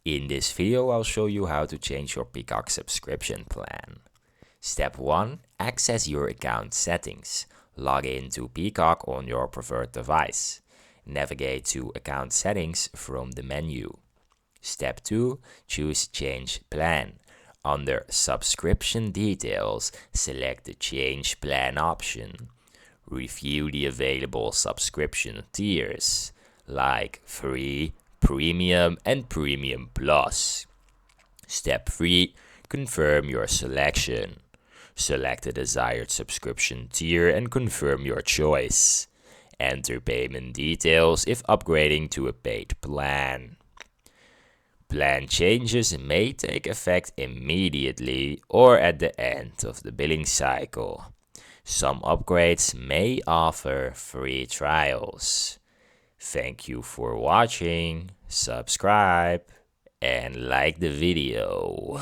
In this video, I'll show you how to change your Peacock subscription plan. Step 1. Access your account settings. Log in to Peacock on your preferred device. Navigate to Account Settings from the menu. Step 2. Choose Change Plan. Under Subscription Details, select the Change Plan option. Review the available subscription tiers, like Free, Premium and Premium Plus. Step 3. Confirm your selection. Select the desired subscription tier and confirm your choice. Enter payment details if upgrading to a paid plan. Plan changes may take effect immediately or at the end of the billing cycle. Some upgrades may offer free trials. Thank you for watching, subscribe, and like the video.